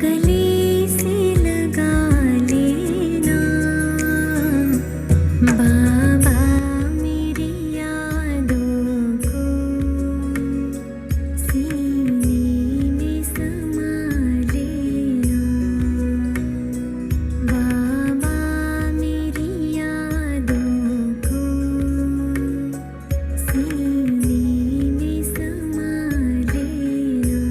गले से लगा लेना बाबा मेरी यादों को सीने में समा लेना बाबा मेरी यादों को सीने में समा लेना।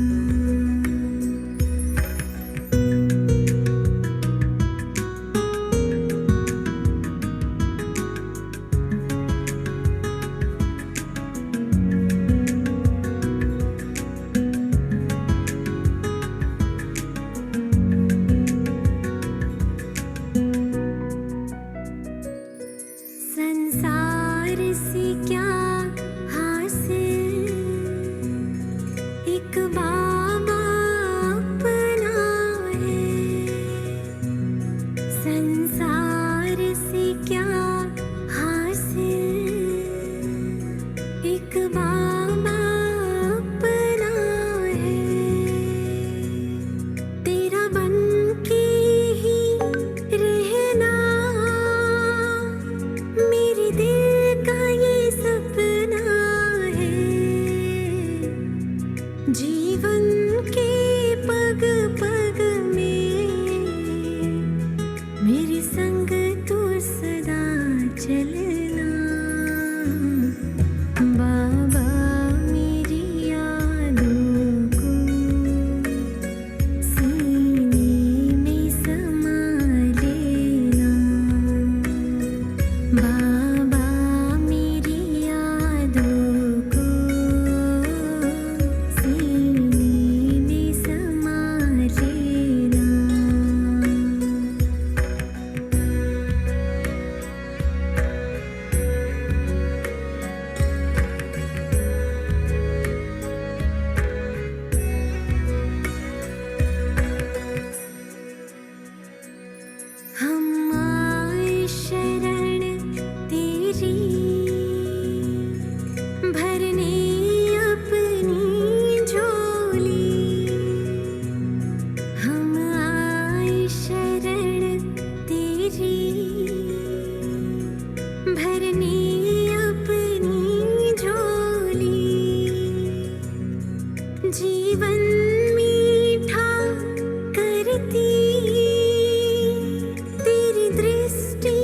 संसार से क्या हासिल, एक बाबा अपना है। संसार से क्या हासिल, एक बाबा अपना है। तेरा बन के ही रहना मेरे दिल का ये सपना है। जीवन के पग पग में मेरे संग तू सदा चलना बाबा मेरी यादों को सीने में समा लेना बाबा मेरी यादों को सीने में समा लेना। हम आए शरण तेरी भरने अपनी झोली। हम आए शरण तेरी भरने अपनी झोली। जीवन मीठा करती तेरी दृष्टि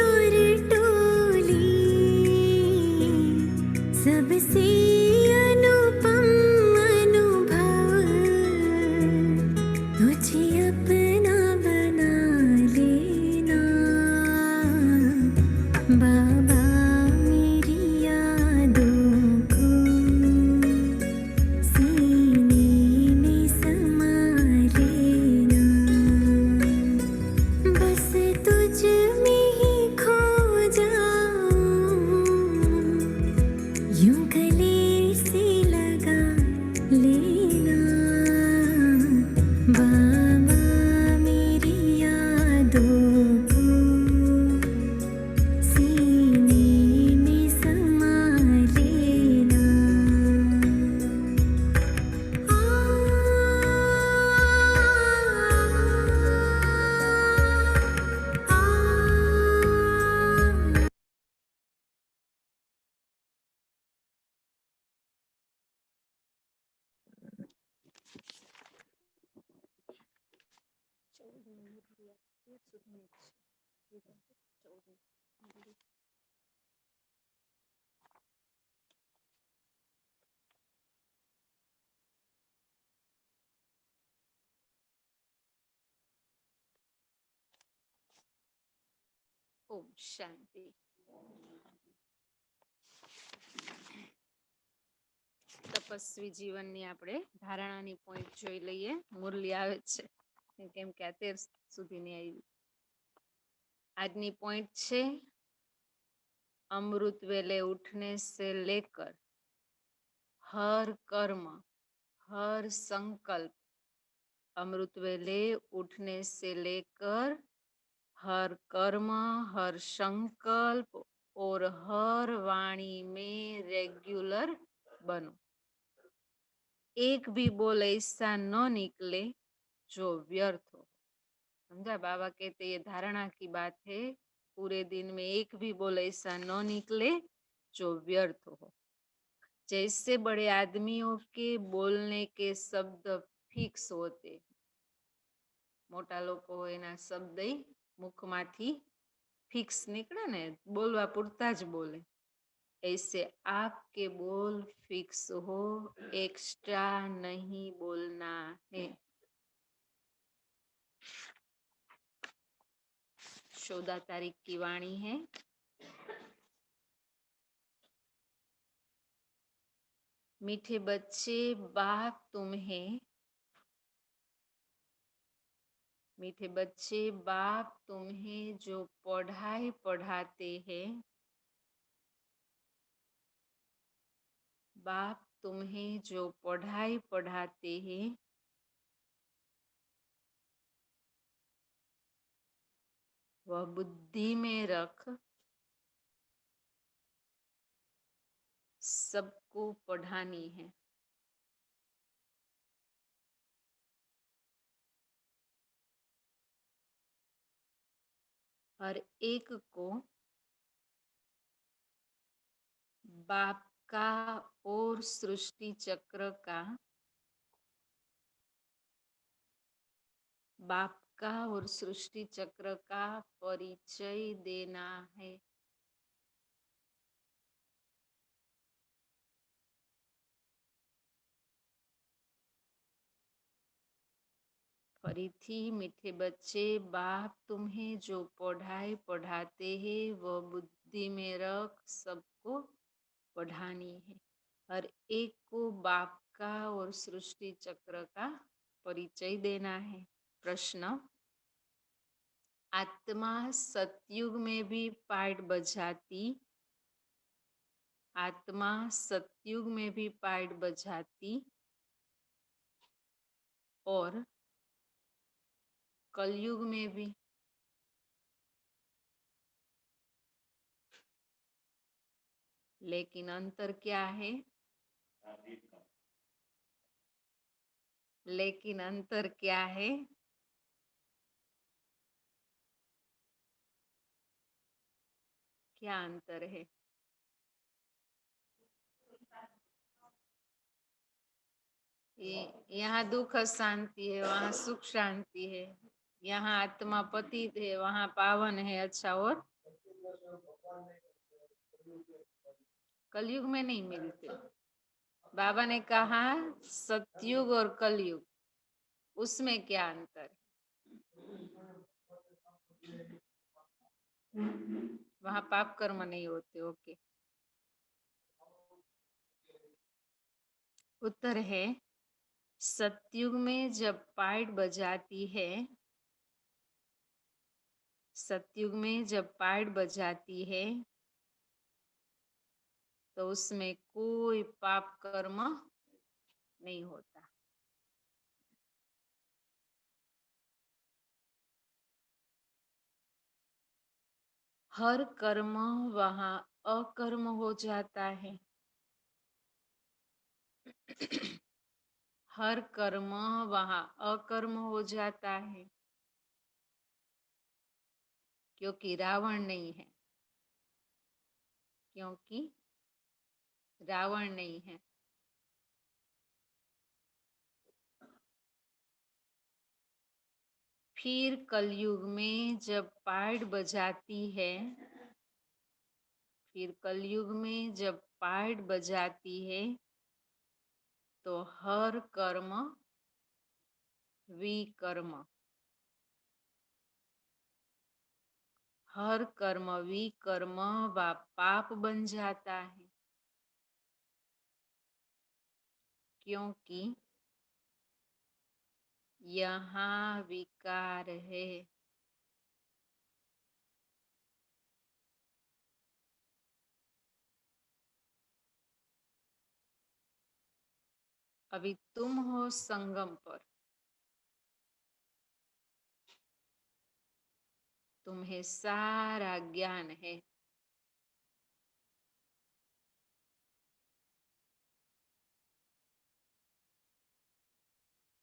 और टोली। सबसे अनुपम अनुभव तुझे अपना बना लेना बाबा मेरी यादों को सीने में समा लेना। बस तुझ में ही खो जाऊं, यूं गले से लगा लेना बाबा मेरी यादों को सीने में समा लेना। ओम शांति। તપસ્વી જીવનની આપણે ધારણાની પોઈન્ટ જોઈ લઈએ. મુરલી આવે છે કેમ કે આ 13 સુધીની આવી. આજની પોઈન્ટ છે अमृत वेले उठने से लेकर हर कर्म हर संकल्प। अमृत वेले उठने से लेकर हर कर्म हर संकल्प और हर वाणी में रेगुलर बनो। एक भी बोल ऐसा न निकले जो व्यर्थ हो। समझा? बाबा कहते ये धारणा की बात है, पूरे दिन में एक भी बोल ऐसा न निकले जो व्यर्थ हो। जैसे बड़े आदमियों के बोलने के शब्द फिक्स होते, मोटा લોકો એના શબ્દ મુખમાંથી ફિક્સ નીકળે ને, બોલવા પૂરતા જ બોલે, ऐसे आपके बोल फिक्स हो, एक्स्ट्रा नहीं बोलना है। चौदह तारीख की वाणी है। मीठे बच्चे बाप तुम्हें, मीठे बच्चे बाप तुम्हें जो पढ़ाई पढ़ाते हैं, बाप तुम्हें जो पढ़ाई पढ़ाते हैं, वह बुद्धि में रख सबको पढ़ानी है। हर एक को बाप का और सृष्टि चक्र का, बाप का और सृष्टि चक्र का परिचय देना है। फरीथी मीठे बच्चे बाप तुम्हें जो पढ़ाई पढ़ाते हैं, वह बुद्धि में रख सबको पढ़ानी है। हर एक को बाप का और सृष्टि चक्र का परिचय देना है। प्रश्न, आत्मा सतयुग में भी पाठ बजाती, आत्मा सतयुग में भी पाठ बजाती और कलयुग में भी, लेकिन अंतर क्या है? लेकिन अंतर क्या है? क्या अंतर है? यहाँ दुख शांति है, वहाँ सुख शांति है, यहाँ आत्मा पतित है, वहाँ पावन है। अच्छा, और कलयुग में नहीं मिलते। बाबा ने कहा सतयुग और कलयुग, उसमें क्या अंतर? वहाँ पाप कर्म नहीं होते। ओके, उत्तर है सतयुग में जब पाठ बजाती है, सतयुग में जब पाठ बजाती है तो उसमें कोई पाप कर्म नहीं होता। हर कर्म वहाँ अकर्म हो जाता है। हर कर्म वहाँ अकर्म हो जाता है, क्योंकि रावण नहीं है, क्योंकि रावण नहीं है। फिर कलयुग में जब पाठ बजाती है, फिर कलयुग में जब पाठ बजाती है तो हर कर्म विकर्म, हर कर्म विकर्म व पाप बन जाता है, क्योंकि यहाँ विकार है। अभी तुम हो संगम पर, तुम्हें सारा ज्ञान है।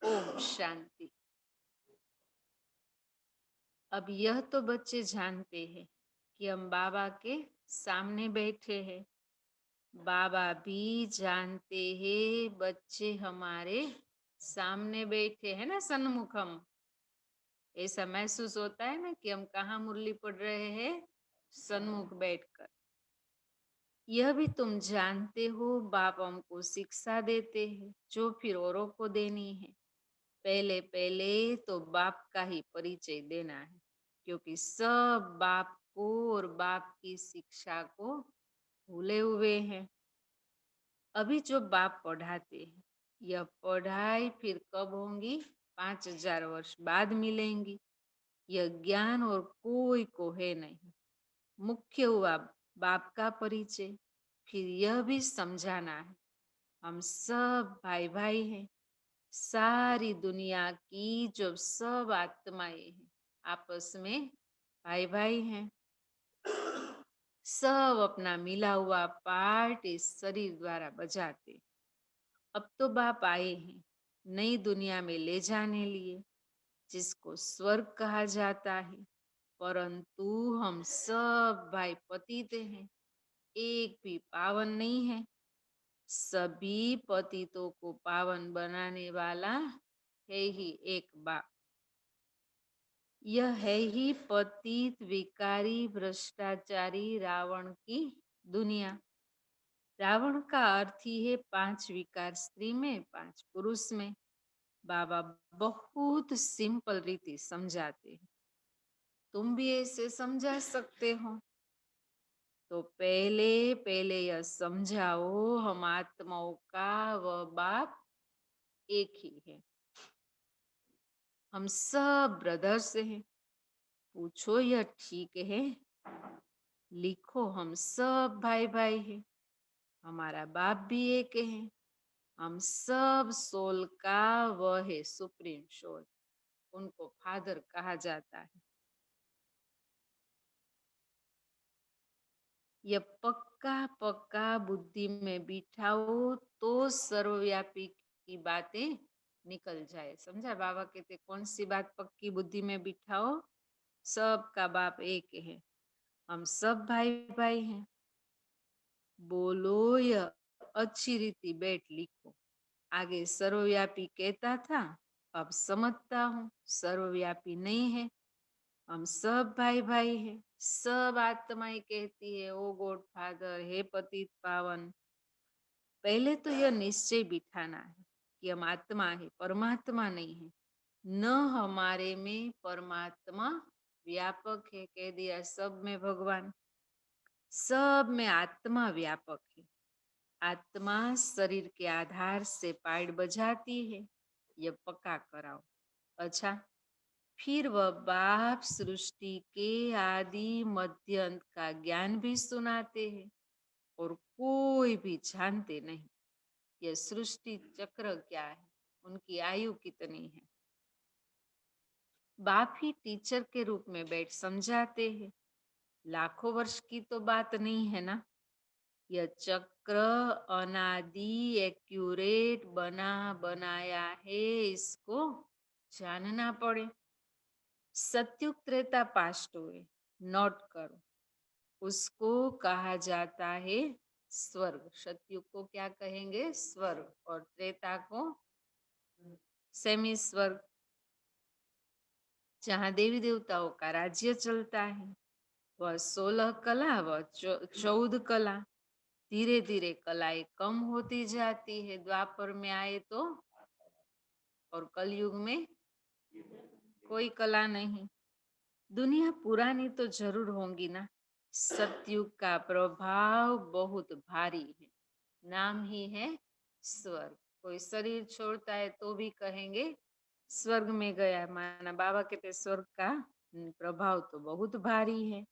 ओम शांति। अब यह तो बच्चे जानते हैं कि हम बाबा के सामने बैठे हैं। बाबा भी जानते हैं बच्चे हमारे सामने बैठे हैं ना, सन्मुखम। ऐसा महसूस होता है ना कि हम कहाँ मुरली पढ़ रहे हैं, सन्मुख बैठकर। यह भी तुम जानते हो बाप हमको शिक्षा देते हैं जो फिर औरों को देनी है। पहले पहले तो बाप का ही परिचय देना है, क्योंकि सब बाप को और बाप की शिक्षा को भूले हुए हैं। अभी जो बाप पढ़ाते हैं, यह पढ़ाई फिर कब होंगी? 5000 वर्ष बाद मिलेंगी। यह ज्ञान और कोई को है नहीं। मुख्य हुआ बाप का परिचय। फिर यह भी समझाना है हम सब भाई भाई हैं। सारी दुनिया की जो सब आत्माएं हैं आपस में भाई भाई हैं। सब अपना मिला हुआ पार्ट इस शरीर द्वारा बजाते। अब तो बाप आए हैं नई दुनिया में ले जाने लिए, जिसको स्वर्ग कहा जाता है। परंतु हम सब भाई पतित हैं, एक भी पावन नहीं है। सभी पतितों को पावन बनाने वाला है ही एक बाप। यह है ही पतित विकारी भ्रष्टाचारी रावण की दुनिया। रावण का अर्थ ही है 5 विकार स्त्री में, 5 पुरुष में। बाबा बहुत सिंपल रीति समझाते हैं। तुम भी ऐसे समझा सकते हो। तो पहले पहले यह समझाओ हम आत्माओं का वह बाप एक ही है। हम सब ब्रदर्स हैं। पूछो यह ठीक है? लिखो हम सब भाई भाई हैं। हमारा बाप भी एक है। हम सब सोल का वह है सुप्रीम सोल। उनको फादर कहा जाता है। यह पक्का पक्का बुद्धि में बिठाओ तो सर्वव्यापी की बातें निकल जाए। समझा? बाबा कहते कौन सी बात पक्की बुद्धि में बिठाओ? सबका बाप एक है, हम सब भाई भाई हैं। बोलो यह अच्छी रीति बैठ लिखो। आगे सर्वव्यापी कहता था, अब समझता हूँ सर्वव्यापी नहीं है। हम सब भाई भाई हैं। सब आत्माएं कहती है ओ गॉड फादर, हे पतित पावन। पहले तो यह निश्चय बिठाना है कि हम आत्मा है, परमात्मा नहीं है। न हमारे में परमात्मा व्यापक है, कह दिया सब में भगवान। सब में आत्मा व्यापक है। आत्मा शरीर के आधार से पाइड बजाती है, यह पक्का कराओ। अच्छा, फिर वह बाप सृष्टि के आदि मध्य अंत का ज्ञान भी सुनाते हैं और कोई भी जानते नहीं यह सृष्टि चक्र क्या है, उनकी आयु कितनी है। बाप ही टीचर के रूप में बैठ समझाते हैं। लाखों वर्ष की तो बात नहीं है ना। यह चक्र अनादि एक्यूरेट बना बनाया है, इसको जानना पड़े। सत्युग त्रेता पास्ट हुए, नोट करो। उसको कहा जाता है स्वर्ग। सत्युग को क्या कहेंगे? स्वर्ग। और त्रेता को सेमी स्वर्ग, जहाँ देवी देवताओं का राज्य चलता है। वह 16 कला, वह 14 कला। धीरे धीरे कलाएं कम होती जाती है द्वापर में आए तो, और कलयुग में कोई कला नहीं। दुनिया पुरानी तो जरूर होंगी ना। सतयुग का प्रभाव बहुत भारी है। नाम ही है स्वर्ग। कोई शरीर छोड़ता है तो भी कहेंगे स्वर्ग में गया। माना बाबा कहते स्वर्ग का प्रभाव तो बहुत भारी है।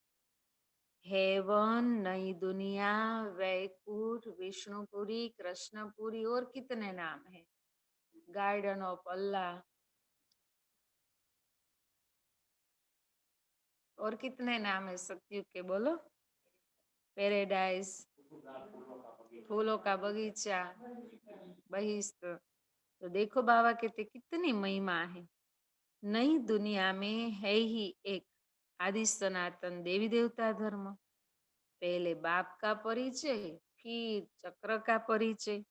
हेवन, नई दुनिया, वैकुंठ, विष्णुपुरी, कृष्णपुरी और कितने नाम है। गार्डन ऑफ अल्लाह और कितने नाम है सतयुग के, बोलो। पैराडाइज, फूलों का बगीचा, बहिष्ठ। तो देखो बाबा कहते कितनी महिमा है। नई दुनिया में है ही एक आदि सनातन देवी देवता धर्म, पहले बाप का परिचय फिर चक्र का परिचय।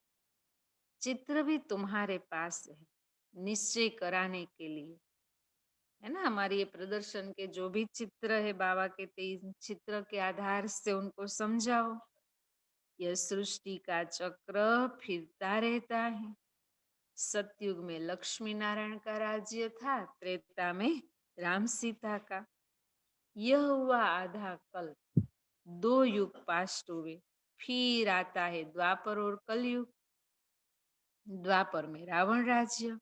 चित्र भी तुम्हारे पास है निश्चय कराने के लिए, है ना। हमारे ये प्रदर्शन के जो भी चित्र है बाबा के 3 चित्र के आधार से उनको समझाओ। यह सृष्टि का चक्र फिरता रहता है। सतयुग में लक्ष्मी नारायण का राज्य था, त्रेता में राम सीता का। यह हुआ आधा कल्प, 2 युग पास्ट हुए। फिर आता है द्वापर और कलयुग। द्वापर में रावण राज्य,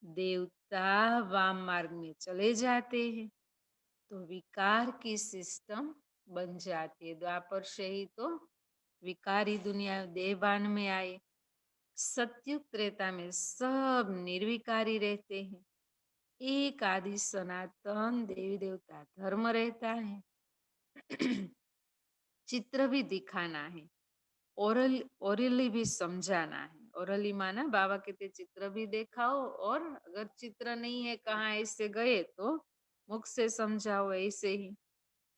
देवता वाम मार्ग में चले जाते हैं तो विकार की सिस्टम बन जाती है। द्वापर से ही तो विकारी दुनिया देहभान में आए। सतयुग त्रेता में सब निर्विकारी रहते हैं। एक आदि सनातन देवी देवता धर्म रहता है। चित्र भी दिखाना है, ओरली भी समझाना है। ओरली माना बाबा कहते चित्र भी दिखाओ, और अगर चित्र नहीं है कहाँ ऐसे गए तो मुख से समझाओ। ऐसे ही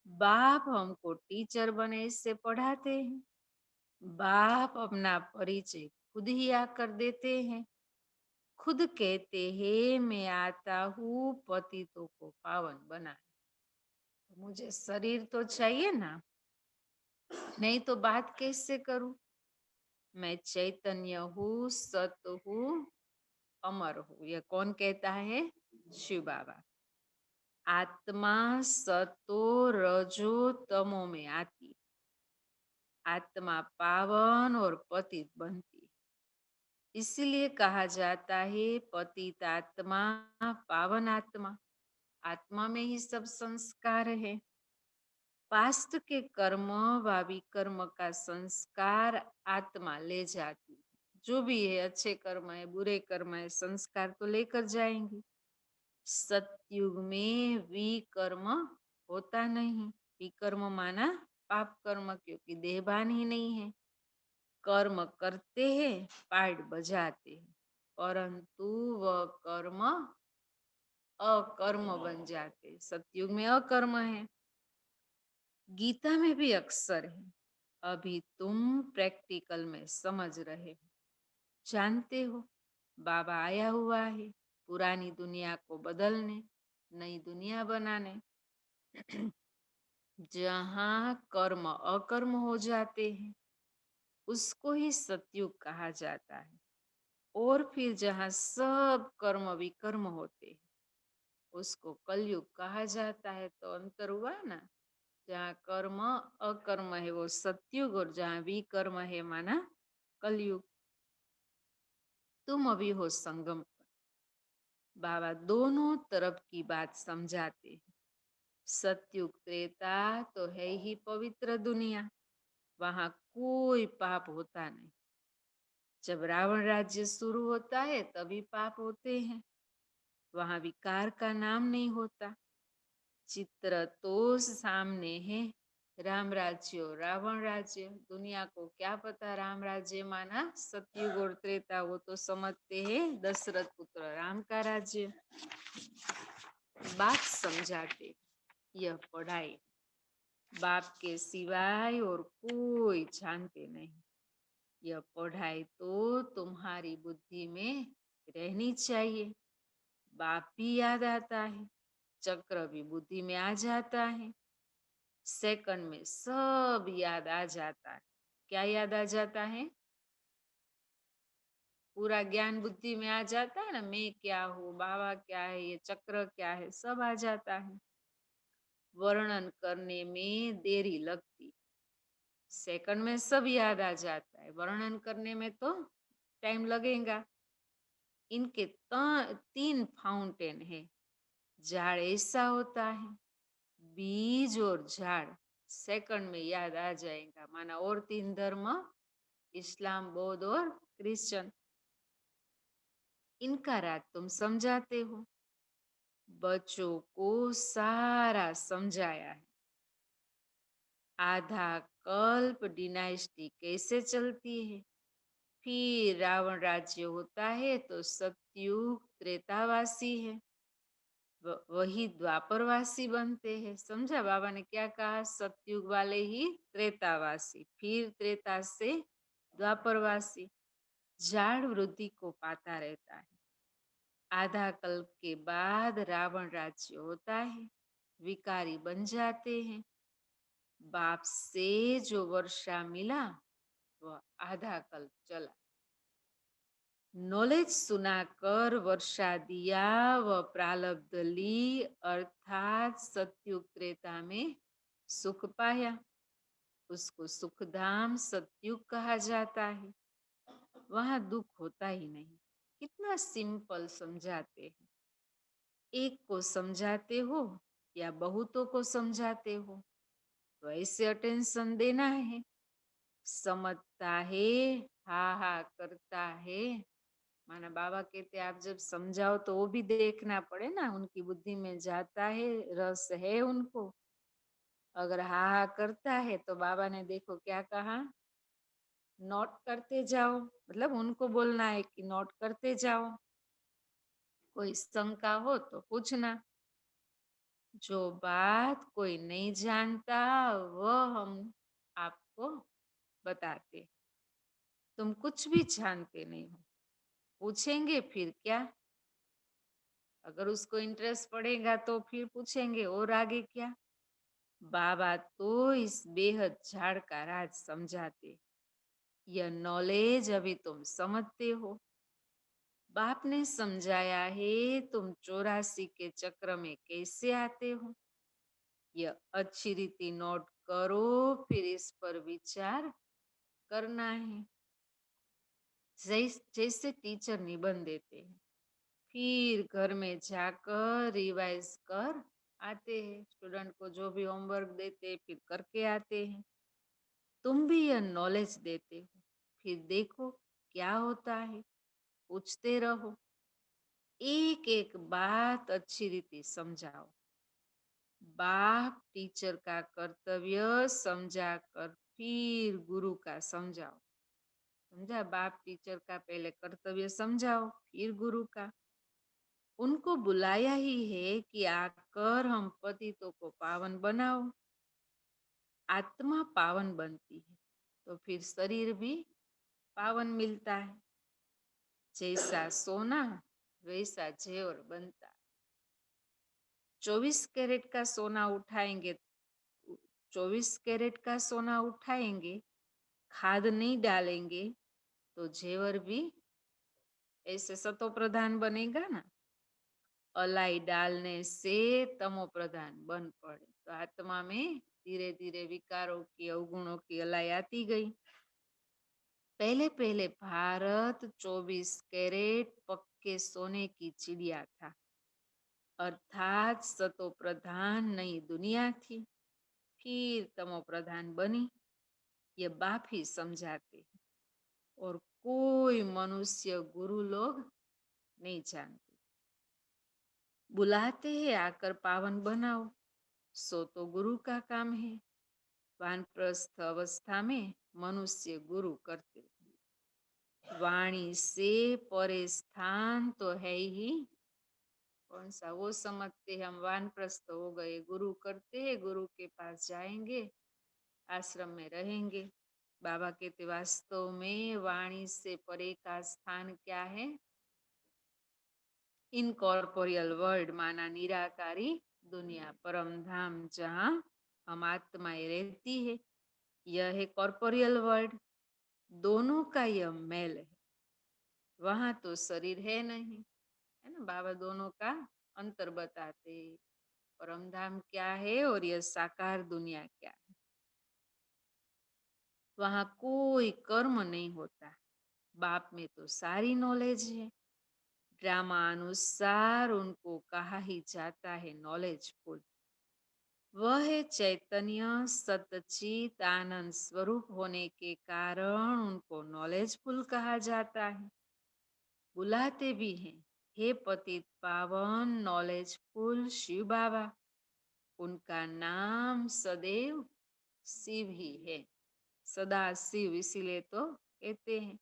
बाप हमको टीचर बने इससे पढ़ाते हैं। बाप अपना परिचय खुद ही आकर देते हैं। खुद कहते हैं मैं आता हूँ पतितों को पावन बनाने। तो मुझे शरीर तो चाहिए ना, नहीं तो बात कैसे करूं। मैं चैतन्य हूँ, सत हूँ, अमर हूँ। यह कौन कहता है? शिव बाबा। आत्मा सतो रजो तमो में आती, आत्मा पावन और पतित बनती। इसीलिए कहा जाता है पतित आत्मा पावन आत्मा। आत्मा में ही सब संस्कार है। पास्ट के कर्म भावी कर्म का संस्कार आत्मा ले जाती है। जो भी है, अच्छे कर्म है बुरे कर्म है, संस्कार तो लेकर जाएंगे। सतयुग में विकर्म होता नहीं। विकर्म माना पाप कर्म, क्योंकि देहभान ही नहीं है। कर्म करते हैं, पाठ बजाते हैं, परंतु वह कर्म अकर्म बन जाते। सतयुग में अकर्म है। गीता में भी अक्सर है। अभी तुम प्रैक्टिकल में समझ रहे हो, जानते हो बाबा आया हुआ है पुरानी दुनिया को बदलने, नई दुनिया बनाने। जहाँ कर्म अकर्म हो जाते हैं उसको ही सतयुग कहा जाता है। और फिर जहाँ सब कर्म विकर्म होते हैं उसको कलयुग कहा जाता है। तो अंतर हुआ ना। जहाँ कर्म अकर्म है वो सतयुग, और जहाँ विकर्म है माना कलयुग। तुम अभी हो संगम पर। बाबा दोनों तरफ की बात समझाते हैं। सतयुग त्रेता तो है ही पवित्र दुनिया, वहां कोई पाप होता नहीं। जब रावण राज्य शुरू होता है तभी पाप होते हैं। वहां विकार का नाम नहीं होता। चित्र तो सामने है, राम राज्य और रावण राज्य। दुनिया को क्या पता राम राज्य माना सतयुग और त्रेता, वो तो समझते हैं दशरथ पुत्र राम का राज्य। बात समझाते, यह पढ़ाई बाप के सिवाय और कोई जानते नहीं। यह पढ़ाई तो तुम्हारी बुद्धि में रहनी चाहिए। बाप भी याद आता है, चक्र भी बुद्धि में आ जाता है। सेकंड में सब याद आ जाता है। क्या याद आ जाता है? पूरा ज्ञान बुद्धि में आ जाता है ना। मैं क्या हूँ, बाबा क्या है, ये चक्र क्या है, सब आ जाता है। वर्णन करने में देरी लगती, सेकंड में सब याद आ जाता है। वर्णन करने में तो टाइम लगेगा। इनके 3 फाउंटेन है। झाड़ ऐसा होता है, बीज और झाड़ सेकंड में याद आ जाएगा माना। और 3 धर्म, इस्लाम, बौद्ध और क्रिश्चियन, इनका राज तुम समझाते हो। बच्चों को सारा समझाया है। आधा कल्प डिनाइस्टी कैसे चलती है, फिर रावण राज्य होता है तो सतयुग त्रेतावासी है। वही द्वापरवासी बनते हैं। समझा बाबा ने क्या कहा? सतयुग वाले ही त्रेतावासी, फिर त्रेता से द्वापरवासी। जाड़ वृद्धि को पाता रहता है। आधा कल्प के बाद रावण राज्य होता है, विकारी बन जाते हैं। बाप से जो वर्षा मिला वह आधा कल्प चला। नॉलेज सुनाकर वर्षा दिया व प्रारब्ध ली, अर्थात सतयुग त्रेता में सुख पाया। उसको सुखधाम सतयुग कहा जाता है। वहां दुख होता ही नहीं। कितना सिंपल समझाते हैं। एक को समझाते हो या बहुतों को समझाते हो तो ऐसे अटेंशन देना है। समझता है, हा हा करता है। माना बाबा कहते आप जब समझाओ तो वो भी देखना पड़े ना, उनकी बुद्धि में जाता है, रस है उनको। अगर हा हा करता है तो बाबा ने देखो क्या कहा, नोट करते जाओ। मतलब उनको बोलना है कि नोट करते जाओ। कोई शंका हो तो पूछना। जो बात कोई नहीं जानता वह हम आपको बताते। तुम कुछ भी जानते नहीं हो, पूछेंगे फिर क्या? अगर उसको इंटरेस्ट पड़ेगा तो फिर पूछेंगे और आगे क्या। बाबा तो इस बेहद झाड़ का राज समझाते। यह नॉलेज अभी तुम समझते हो। बाप ने समझाया है तुम 84 के चक्र में कैसे आते हो। यह अच्छी रीति नोट करो, फिर इस पर विचार करना है। जैसे टीचर निबंध देते हैं, फिर घर में जाकर रिवाइज कर आते हैं। स्टूडेंट को जो भी होमवर्क देते हैं फिर करके आते हैं। तुम भी यह नॉलेज देते हो, फिर देखो क्या होता है। पूछते रहो, एक एक बात अच्छी रीति समझाओ। बाप टीचर का कर्तव्य समझा कर फिर गुरु का समझाओ। समझा? बाप टीचर का पहले कर्तव्य समझाओ, फिर गुरु का। उनको बुलाया ही है कि आकर हम पतितों को पावन बनाओ। आत्मा पावन बनती है तो फिर शरीर भी पावन मिलता है। जैसा सोना वैसा जेवर बनता है। 24 कैरेट का सोना उठाएंगे, 24 कैरेट का सोना उठाएंगे, खाद नहीं डालेंगे तो जेवर भी ऐसे सतो प्रधान बनेगा ना। अलाई डालने से तमो प्रधान बन पड़े। तो आत्मा में धीरे धीरे विकारों की, अवगुणों की अलाई आती गई। पहले पहले भारत 24 कैरेट पक्के सोने की चिड़िया था, अर्थात सतो प्रधान नई दुनिया थी। फिर तमो प्रधान बनी। ये बाप ही समझाते हैं और कोई मनुष्य गुरु लोग नहीं जानते। बुलाते हैं आकर पावन बनाओ, सो तो गुरु का काम है। वानप्रस्थ अवस्था में मनुष्य गुरु करते। वाणी से परे स्थान तो है ही कौन सा, वो समझते हम वानप्रस्थ हो गए, गुरु करते हैं, गुरु के पास जाएंगे, आश्रम में रहेंगे। बाबा कहते वास्तव में वाणी से परे का स्थान क्या है? इनकॉर्पोरियल वर्ल्ड माना निराकारी दुनिया, परम धाम जहाँ हम आत्माएं रहती है। यह है कॉर्पोरियल वर्ल्ड। दोनों का यह मेल है। वहां तो शरीर है नहीं, है ना। बाबा दोनों का अंतर बताते। परम धाम क्या है और यह साकार दुनिया क्या है। वहां कोई कर्म नहीं होता। बाप में तो सारी नॉलेज है। ड्रामा अनुसार उनको कहा ही जाता है नॉलेजफुल। वह है चैतन्य सतचित आनंद स्वरूप होने के कारण उनको नॉलेजफुल कहा जाता है। बुलाते भी हैं, हे पतित पावन नॉलेजफुल शिव बाबा। उनका नाम सदैव शिव ही है, सदा शिव इसीलिए तो कहते हैं।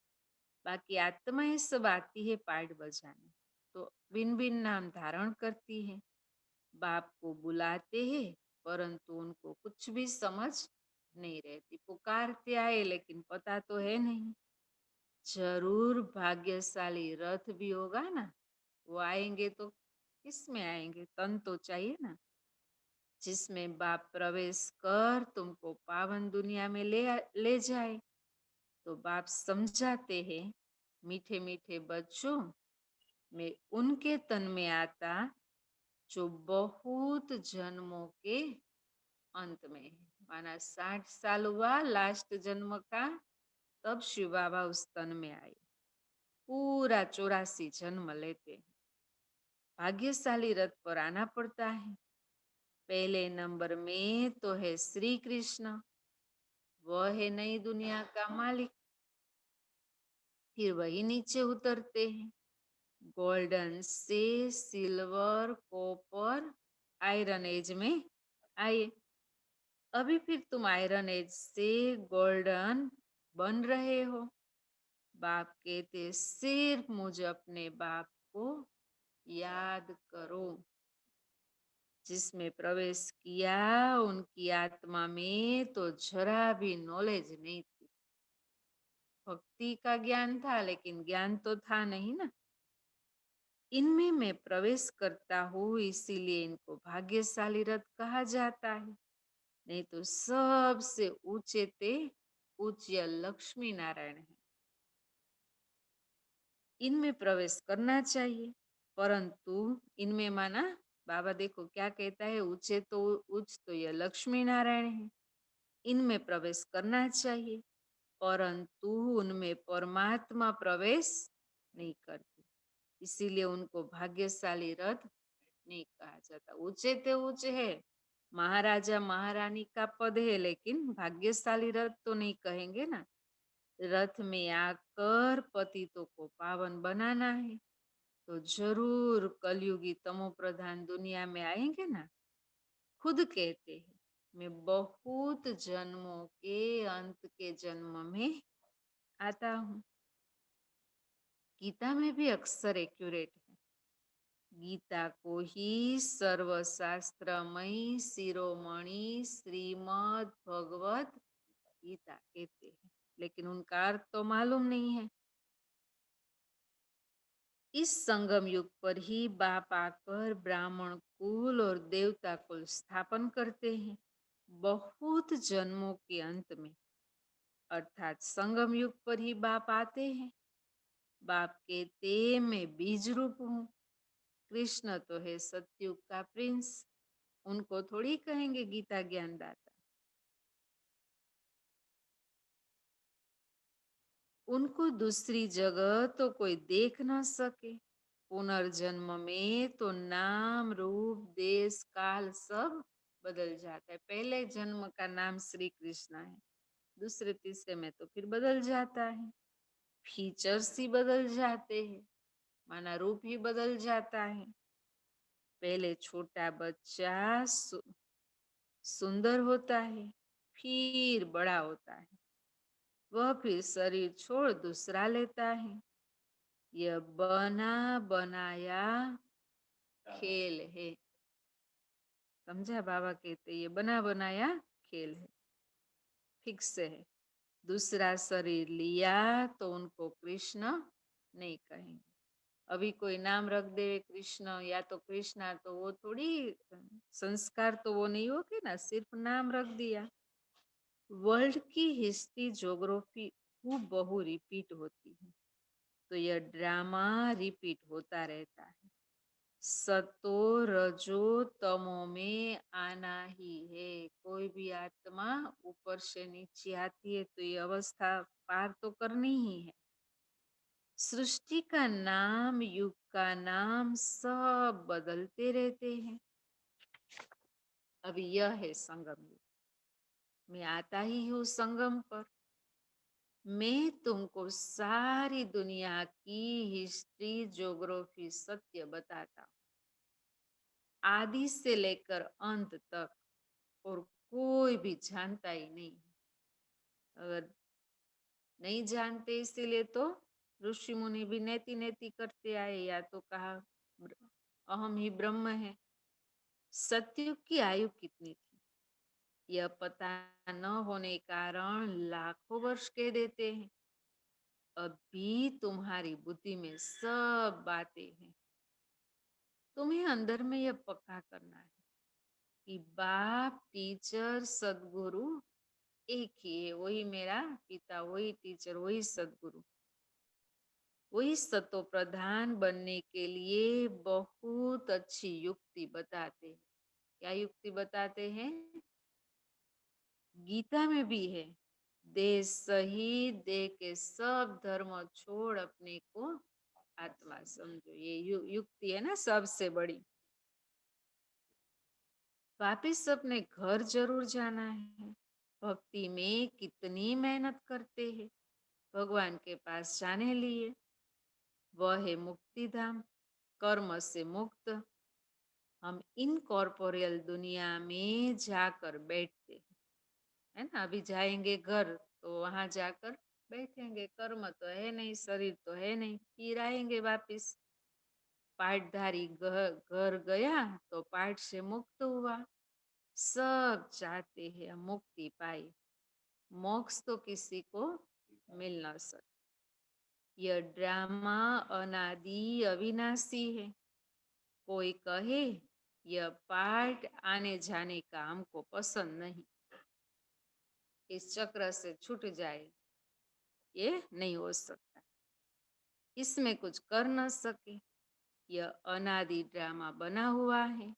बाकी आत्माएं सब आती है पाठ बजाने तो भिन्न भिन्न नाम धारण करती है। बाप को बुलाते हैं, परंतु उनको कुछ भी समझ नहीं रहती। पुकारते आए लेकिन पता तो है नहीं। जरूर भाग्यशाली रथ भी होगा ना, वो आएंगे तो किस में आएंगे? तन तो चाहिए ना, जिसमें बाप प्रवेश कर तुमको पावन दुनिया में ले जाए। तो बाप समझाते हैं, मीठे मीठे बच्चों, मैं उनके तन में आता जो बहुत जन्मों के अंत में है। माना 60 साल हुआ लास्ट जन्म का, तब शिव बाबा उस तन में आए। पूरा 84 जन्म लेते हैं। भाग्यशाली रथ पर आना पड़ता है। पहले नंबर में तो है श्री कृष्ण, वह है नई दुनिया का मालिक। फिर वही नीचे उतरते हैं, गोल्डन से सिल्वर, कॉपर, आयरन एज में आए। अभी फिर तुम आयरन एज से गोल्डन बन रहे हो। बाप कहते सिर्फ मुझे अपने बाप को याद करो। जिसमें प्रवेश किया उनकी आत्मा में तो जरा भी नॉलेज नहीं थी। भक्ति का ज्ञान था लेकिन ज्ञान तो था नहीं ना। इनमें मैं प्रवेश करता हूँ, इसीलिए इनको भाग्यशाली रथ कहा जाता है। नहीं तो सबसे ऊंचे ते पूज्य लक्ष्मी नारायण है। इनमें प्रवेश करना चाहिए, परंतु इनमें माना बाबा देखो क्या कहता है, ऊंचे तो उच्च तो यह लक्ष्मी नारायण है। इनमें प्रवेश करना चाहिए, परंतु उनमें परमात्मा प्रवेश नहीं करती, इसीलिए उनको भाग्यशाली रथ नहीं कहा जाता। ऊंचे ते ऊंचे है, महाराजा महारानी का पद है, लेकिन भाग्यशाली रथ तो नहीं कहेंगे ना। रथ में आकर पतितों को पावन बनाना है, तो जरूर कलयुगी तमो प्रधान दुनिया में आएंगे ना। खुद कहते हैं, मैं बहुत जन्मों के अंत के जन्म में आता हूँ। गीता में भी अक्सर एक्यूरेट है। गीता को ही सर्वशास्त्रमयी शिरोमणि श्रीमद् भगवत गीता कहते हैं, लेकिन उनका अर्थ तो मालूम नहीं है। इस संगम युग पर ही बाप आकर ब्राह्मण कुल और देवता कुल स्थापन करते हैं, बहुत जन्मों के अंत में। अर्थात संगम युग पर ही बाप आते हैं। बाप कहते मैं बीज रूप हूँ। कृष्ण तो है सतयुग का प्रिंस, उनको थोड़ी कहेंगे गीता ज्ञानदाता। उनको दूसरी जगह तो कोई देख न सके। पुनर्जन्म में तो नाम रूप देश काल सब बदल जाता है। पहले जन्म का नाम श्री कृष्ण है, दूसरे तीसरे में तो फिर बदल जाता है। फीचर्स ही बदल जाते हैं, माना रूप ही बदल जाता है। पहले छोटा बच्चा सुंदर होता है, फिर बड़ा होता है, वह फिर शरीर छोड़ दूसरा लेता है। यह बना बनाया खेल है। समझा? बाबा कहते ये बना बनाया खेल है, फिक्स है। दूसरा शरीर लिया तो उनको कृष्ण नहीं कहेंगे। अभी कोई नाम रख दे कृष्ण या तो कृष्णा, तो वो थोड़ी संस्कार तो वो नहीं होगे ना, सिर्फ नाम रख दिया। वर्ल्ड की हिस्ट्री ज्योग्राफी बहु रिपीट होती है, तो यह ड्रामा रिपीट होता रहता है। सतो रजो तमो में आना ही है। कोई भी आत्मा ऊपर से नीचे आती है तो ये अवस्था पार तो करनी ही है। सृष्टि का नाम, युग का नाम सब बदलते रहते हैं। अभी यह है संगम युग, मैं आता ही हूँ संगम पर। मैं तुमको सारी दुनिया की हिस्ट्री ज्योग्राफी सत्य बताता हूँ, आदि से लेकर अंत तक, और कोई भी जानता ही नहीं। अगर नहीं जानते इसीलिए तो ऋषि मुनि भी नेति नेति करते आए, या तो कहा अहम ही ब्रह्म है। सतयुग की आयु कितनी थी यह पता न होने के कारण लाखों वर्ष कह देते हैं। अभी तुम्हारी बुद्धि में सब बातें हैं। तुम्हें अंदर में यह पक्का करना है कि बाप, टीचर, सदगुरु एक ही है। वही मेरा पिता, वही टीचर, वही सदगुरु। वही सतो प्रधान बनने के लिए बहुत अच्छी युक्ति बताते हैं। क्या युक्ति बताते हैं? गीता में भी है, देह सहित देह के सब धर्म छोड़ अपने को आत्मा समझो। ये युक्ति है ना सबसे बड़ी। वापिस अपने घर जरूर जाना है। भक्ति में कितनी मेहनत करते हैं भगवान के पास जाने लिए। वह है मुक्ति धाम, कर्म से मुक्त। हम इनकॉर्पोरियल दुनिया में जाकर बैठते हैं, है ना। अभी जाएंगे घर तो वहां जाकर बैठेंगे। कर्म तो है नहीं, शरीर तो है नहीं, फिर आएंगे वापिस। पाठधारी घर गया तो पाठ से मुक्त हुआ। सब चाहते हैं मुक्ति पाए, मोक्ष तो किसी को मिल न सके। यह ड्रामा अनादि अविनाशी है। कोई कहे यह पाठ आने जाने का हमको पसंद नहीं, इस चक्र से छूट जाए, ये नहीं हो सकता, इसमें कुछ कर न सके। यह अनादि ड्रामा बना हुआ है,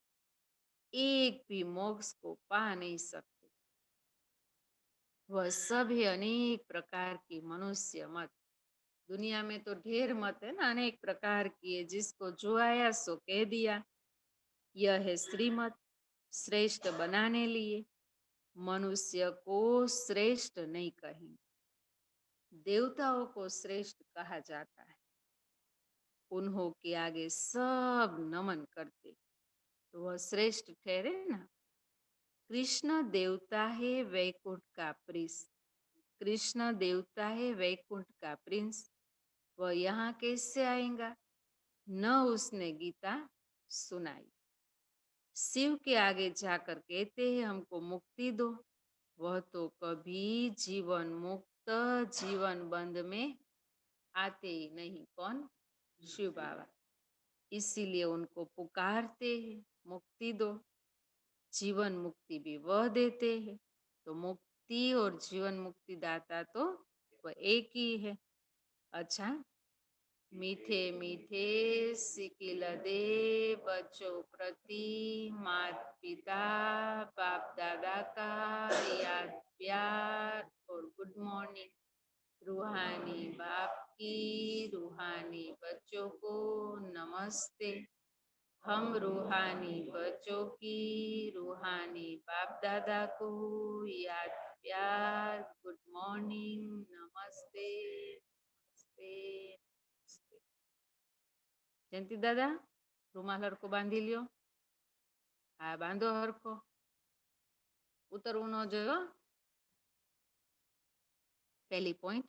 एक भी मोक्ष को पा नहीं सकते। वह सब है अनेक प्रकार की मनुष्य मत। दुनिया में तो ढेर मत है ना, अनेक प्रकार की है। जिसको जो आया सो कह दिया। यह है श्रीमत, श्रेष्ठ बनाने लिए। मनुष्य को श्रेष्ठ नहीं कहेंगे, देवताओं को श्रेष्ठ कहा जाता है। उन्हों के आगे सब नमन करते, तो वह श्रेष्ठ ठहरे ना। कृष्ण देवता है वैकुंठ का प्रिंस। कृष्ण देवता है वैकुंठ का प्रिंस। वह यहाँ कैसे आएगा? न उसने गीता सुनाई। शिव के आगे जाकर कहते हैं हमको मुक्ति दो। वह तो कभी जीवन मुक्त जीवन बंद में आते ही नहीं। कौन? शिव बाबा। इसीलिए उनको पुकारते हैं मुक्ति दो। जीवन मुक्ति भी वह देते हैं। तो मुक्ति और जीवन मुक्ति दाता तो वह एक ही है। अच्छा, मीठे मीठे सिकिल दे बच्चों प्रति माता पिता बाप दादा का याद प्यार और गुड मॉर्निंग। रूहानी बाप की रूहानी बच्चों को नमस्ते। हम रूहानी बच्चों की रूहानी बाप दादा को याद प्यार गुड मॉर्निंग नमस्ते नमस्ते। जयंती दादा रूमाल हरको बांधी लियो। हाँ बांधो हरको, उतरવું न જોઈએ। पहली पॉइंट,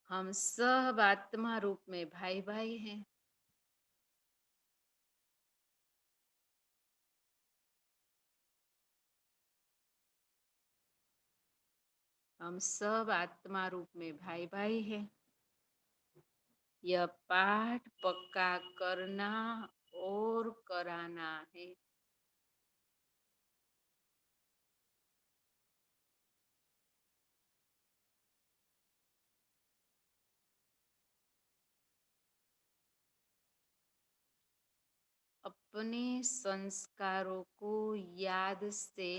हम सब आत्मा रूप में भाई भाई हैं। हम सब आत्मा रूप में भाई भाई हैं। यह पाठ पक्का करना और कराना है। अपने संस्कारों को याद से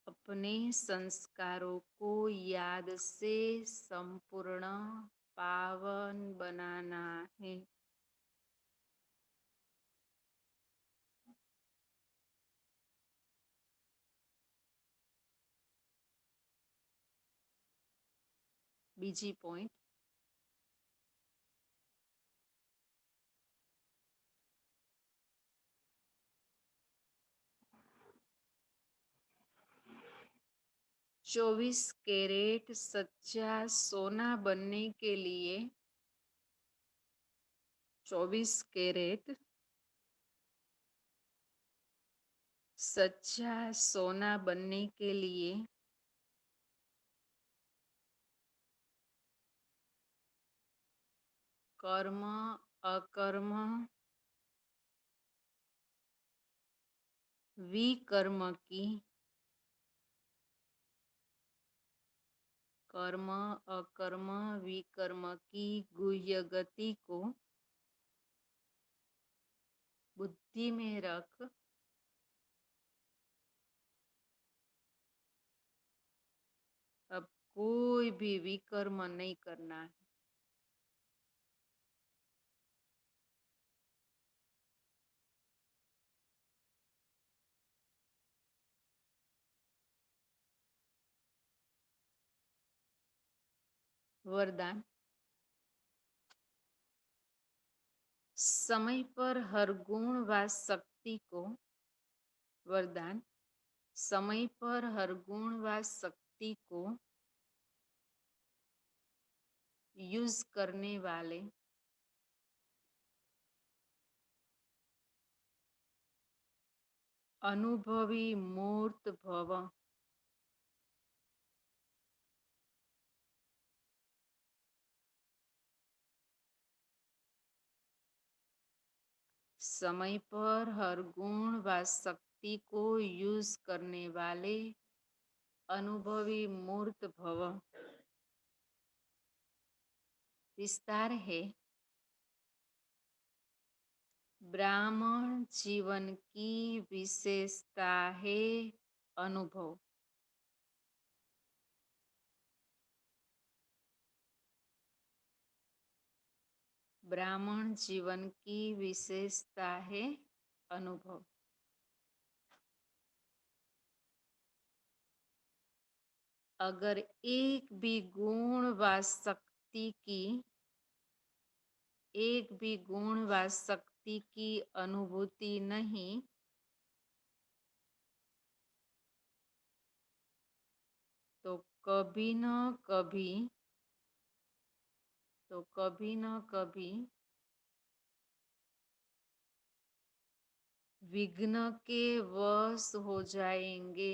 अपने संस्कारों को याद से संपूर्ण पावन बनाना है। बीजी पॉइंट, 24 कैरेट सच्चा सोना बनने के लिए 24 कैरेट सच्चा सोना बनने के लिए कर्म अकर्म विकर्म की कर्म अकर्म विकर्म की गुह्य गति को बुद्धि में रख अब कोई भी विकर्म नहीं करना है। वरदान समय पर हर गुण व शक्ति को वरदान समय पर हर गुण व शक्ति को यूज करने वाले अनुभवी मूर्त भव। समय पर हर गुण व शक्ति को यूज करने वाले अनुभवी मूर्त भव। विस्तार है ब्राह्मण जीवन की विशेषता है अनुभव। ब्राह्मण जीवन की विशेषता है अनुभव। अगर एक भी गुण व शक्ति की एक भी गुण व शक्ति की अनुभूति नहीं तो कभी न कभी विघ्न के वश हो जाएंगे।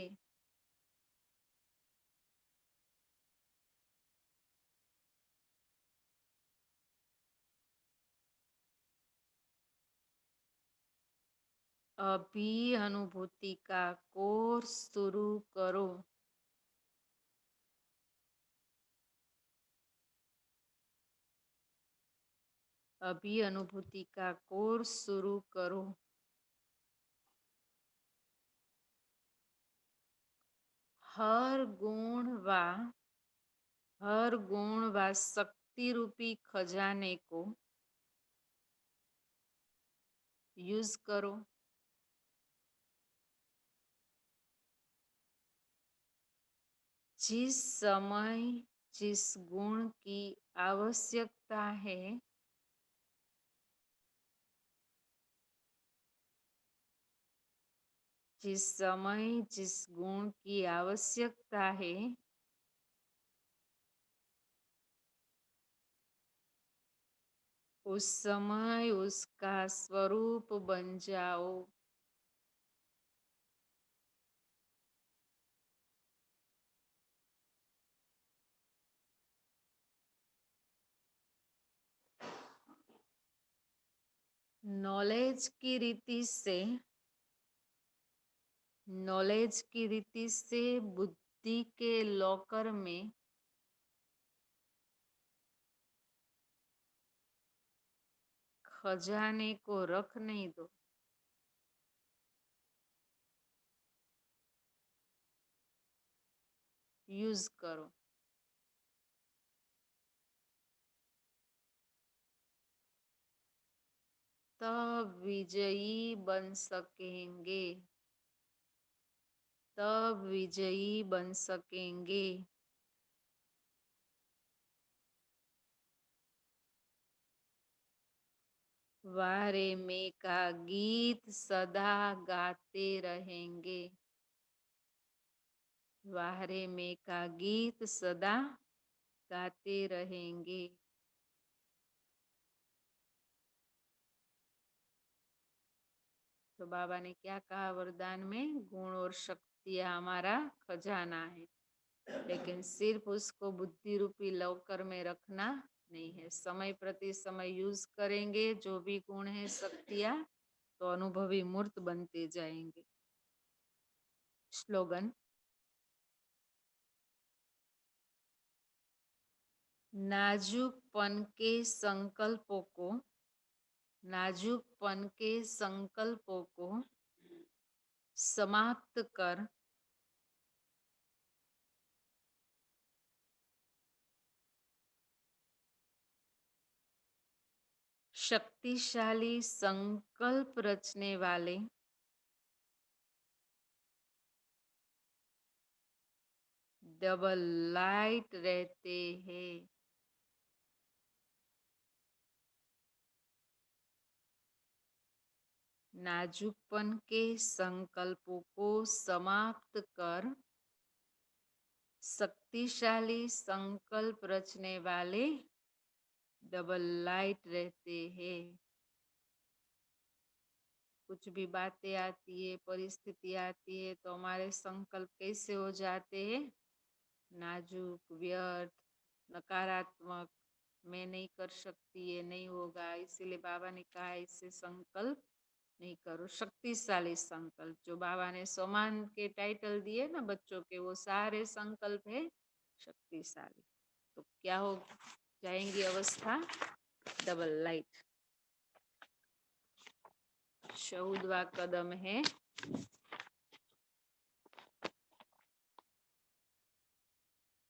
अभी अनुभूति का कोर्स शुरू करो। अभी अनुभूति का कोर्स शुरू करो। हर गुण व शक्ति रूपी खजाने को यूज करो। जिस समय जिस गुण की आवश्यकता है जिस समय जिस गुण की आवश्यकता है उस समय उसका स्वरूप बन जाओ। नॉलेज की रीति से बुद्धि के लॉकर में खजाने को रख नहीं दो। यूज करो। तब विजयी बन सकेंगे। तब विजयी बन सकेंगे। वारे में का गीत सदा गाते रहेंगे। वाहरे में का गीत सदा गाते रहेंगे। तो बाबा ने क्या कहा वरदान में? गुण और शक्तियां हमारा खजाना है, लेकिन सिर्फ उसको बुद्धि रूपी लॉकर में रखना नहीं है। समय प्रति समय यूज करेंगे जो भी गुण है, शक्तियां, तो अनुभवी मूर्त बनते जाएंगे। स्लोगन, नाजुकपन के संकल्पों को, नाजुकपन के संकल्पों को समाप्त कर शक्तिशाली संकल्प रचने वाले डबल लाइट रहते हैं। नाजुकपन के संकल्पों को समाप्त कर शक्तिशाली संकल्प रचने वाले डबल लाइट रहते हैं। कुछ भी बातें आती है, परिस्थिति आती है, तो हमारे संकल्प कैसे हो जाते हैं? नाजुक, व्यर्थ, नकारात्मक, मैं नहीं कर सकती, ये नहीं होगा। इसीलिए बाबा ने कहा इससे संकल्प नहीं करो। शक्तिशाली संकल्प, जो बाबा ने सम्मान के टाइटल दिए ना बच्चों के, वो सारे संकल्प है शक्तिशाली। तो क्या हो जाएंगी अवस्था? Double light. 14वां कदम है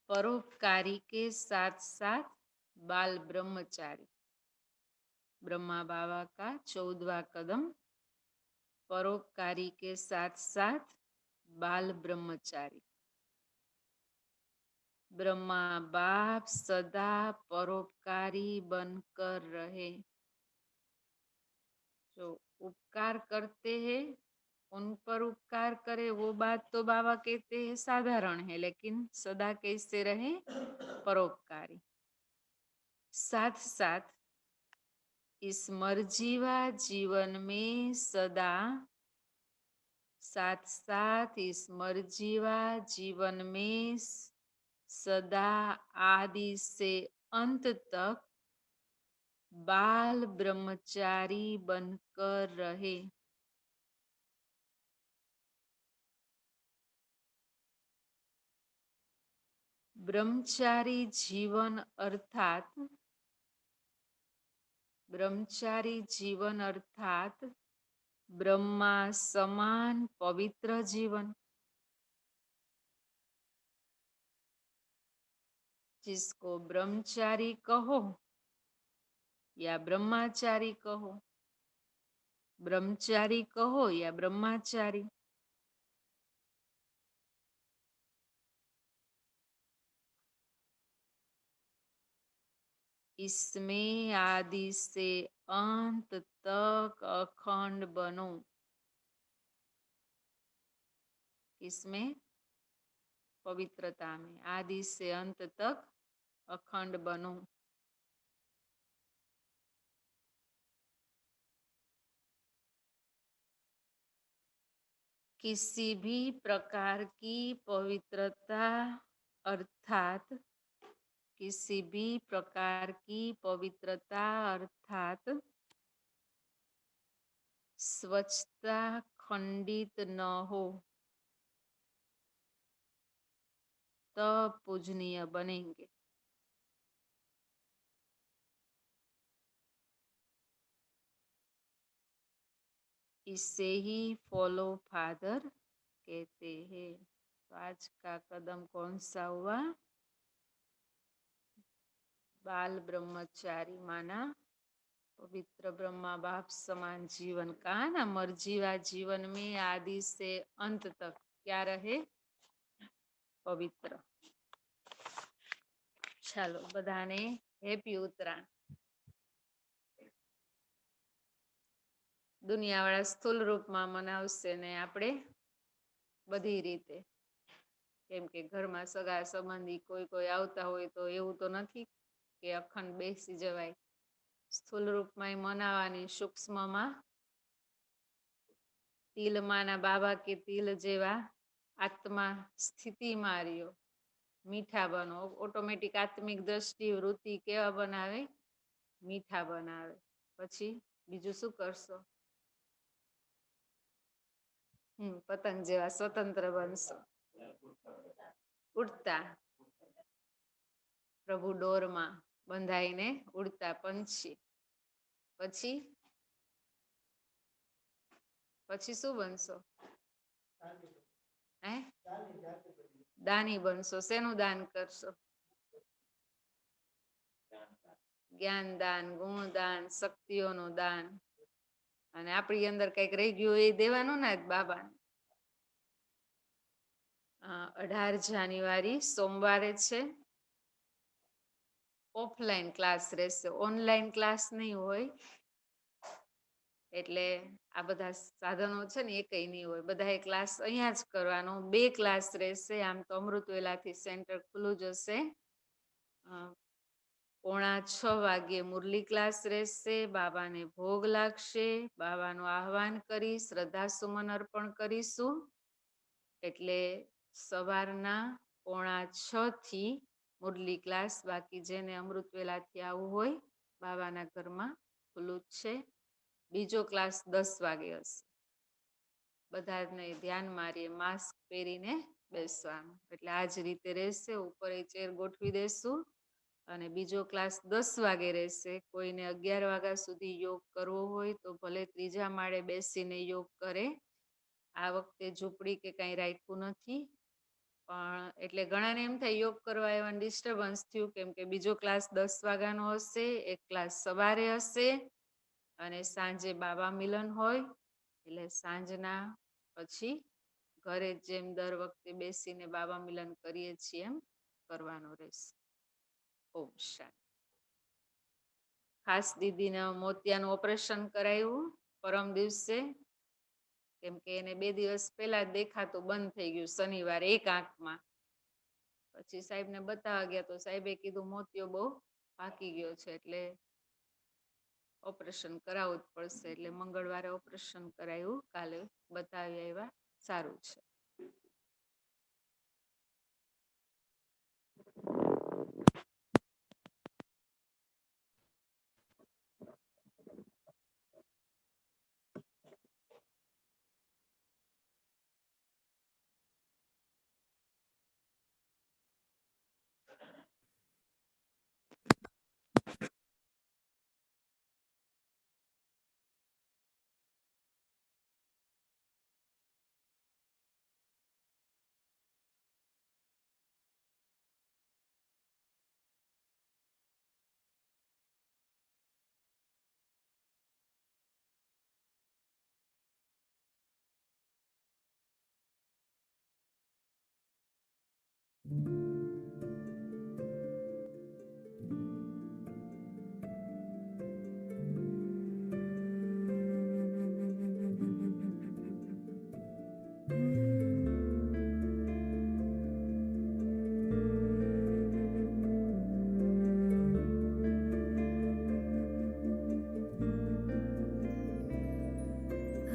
परोपकारी के साथ साथ बाल ब्रह्मचारी। ब्रह्मा बाबा का 14वां कदम, परोपकारी के साथ साथ बाल ब्रह्मचारी। ब्रह्मा बाप सदा परोपकारी बनकर रहे। जो उपकार करते हैं उन पर उपकार करे, वो बात तो बाबा कहते हैं साधारण है, लेकिन सदा कैसे रहे? परोपकारी। साथ साथ इस मर्जीवा जीवन में सदा, साथ साथ इस मर्जीवा जीवन में सदा आदि से अंत तक बाल ब्रह्मचारी बनकर रहे। ब्रह्मचारी जीवन अर्थात, ब्रह्मचारी जीवन अर्थात ब्रह्मा समान पवित्र जीवन। जिसको ब्रह्मचारी कहो या ब्रह्मचारी कहो, ब्रह्मचारी कहो या ब्रह्मचारी, इसमें आदि से अंत तक अखंड बनो। इसमें पवित्रता में आदि से अंत तक अखंड बनो। किसी भी प्रकार की पवित्रता अर्थात, किसी भी प्रकार की पवित्रता अर्थात स्वच्छता खंडित न हो, तब पूजनीय बनेंगे। इसे ही फॉलो फादर कहते हैं। तो आज का कदम कौन सा हुआ? बाल ब्रह्मचारी माना पवित्र ब्रह्मा बाप समान जीवन का ना, मर्जीवा जीवन में आदि से अंत तक क्या रहे? पवित्र। ચાલો બધાને હેપી ઉત્તરાયણ। દુનિયાવાળા સ્થૂલ રૂપમાં મનાવશે ને આપણે બધી રીતે કેમ કે ઘરમાં સગા સંબંધી કોઈ આવતા હોય તો એવું તો નથી કે અખંડ બેસી જવાય. સ્થૂળ રૂપમાં મનાવાની, સૂક્ષ્મમાં તિલમાના બાબા કે તિલ જેવા આત્મા સ્થિતિમાં રહ્યો. મીઠા બનો. ઓટોમેટિક આત્મિક દ્રષ્ટિ વૃત્તિ કેવા બનાવે? મીઠા બનાવે. પછી બીજું શું કરશો? પતંગ જેવા સ્વતંત્ર બનશો. ઉડતા. પ્રભુ ડોરમાં બંધાઈને ઉડતા પંછી. પછી શું બનશો? હે? દાની બનશો. શેનું દાન કરશો? જ્ઞાન દાન, ગુણ દાન, શક્તિઓનું દાન. અને આપણી અંદર કઈક રહી ગયું એ દેવાનું ને બાબાને. 18 જાન્યુઆરી સોમવારે છે. ઓફલાઈન ક્લાસ રહેશે, ઓનલાઈન ક્લાસ નહીં હોય. એટલે આ બધા સાધનો છે ને એ કઈ નહીં હોય. બધા ક્લાસ અહીંયા જ કરવાનો. 2 ક્લાસ રહેશે. આમ તો અમૃતવેલાથી સેન્ટર ખુલ્લું જ હશે. 5:45 વાગે મુરલી ક્લાસ રહેશે. બાબાને ભોગ લાગશે. બાબાનું આહવાન કરી શ્રદ્ધા સુમન અર્પણ કરીશું. એટલે સવારના 5:45 થી મુરલી ક્લાસ. બાકી જેને અમૃતવેલાથી આવવું હોય બાબાના ઘરમાં ખુલ્લું જ છે. બીજો ક્લાસ 10 વાગે હશે. બધાને ધ્યાન મારીએ માસ્ક પહેરીને બેસવાનું. એટલે આ જ રીતે રહેશે. ઉપર એ ચેર ગોઠવી દેશું. અને બીજો ક્લાસ 10 વાગે રહેશે. કોઈને 11 વાગ્યા સુધી યોગ કરવો હોય તો ભલે 3જા માળે બેસીને યોગ કરે. આ વખતે ઝૂંપડી કે કાંઈ રાખ્યું નથી. પણ એટલે ઘણાને એમ થાય યોગ કરવા એવા ડિસ્ટર્બન્સ થયું, કેમ કે બીજો ક્લાસ 10 વાગ્યાનો હશે. એક ક્લાસ સવારે હશે અને સાંજે બાબા મિલન હોય. એટલે સાંજના પછી ઘરે જેમ દર વખતે બેસીને બાબા મિલન કરીએ છીએ એમ કરવાનું રહેશે. ઓમ શાંતિ. ખાસ દીદીને મોતિયાનું ઓપરેશન કરાવ્યું પરમ દિવસે, કેમ કે એને 2 દિવસ પહેલા દેખાતું બંધ થઈ ગયું શનિવારે એક આંખમાં. પછી સાહેબને બતાવવા ગયા તો સાહેબે કીધું મોતિયો બહુ પાકી ગયો છે એટલે ઓપરેશન કરાવવું જ પડશે. એટલે મંગળવારે ઓપરેશન કરાવ્યું. કાલે બતાવી આવ્યા. સારું છે.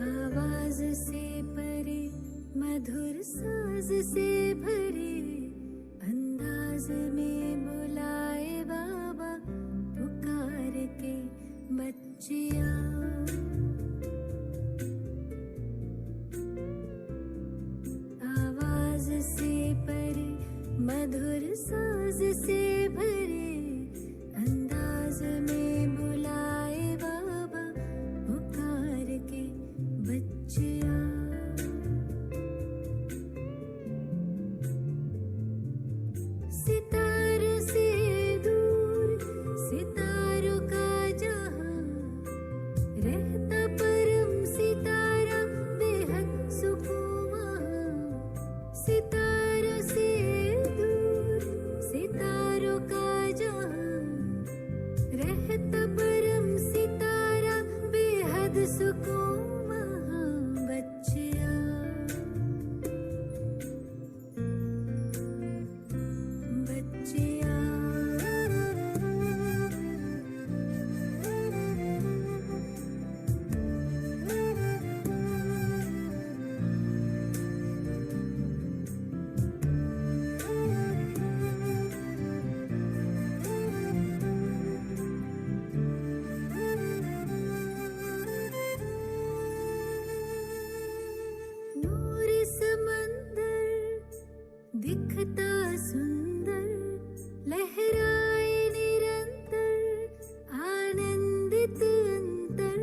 आवाज से परे मधुर साज से भरे अंदाज में बुलाए बाबा पुकार के बच्चिया। आवाज से परे मधुर साज से भरे अंदाज में बुलाए बाबा पुकार के बच्चिया। सितारों से दूर सितारों का जहां रहता परम सितारा बेहद सुकून वहाँ। सितारों से दूर सितारों का जहां रहता परम सितारा बेहद सुकून वहाँ बच्चिया। सदा सुंदर लहराए निरंतर आनंदित अंतर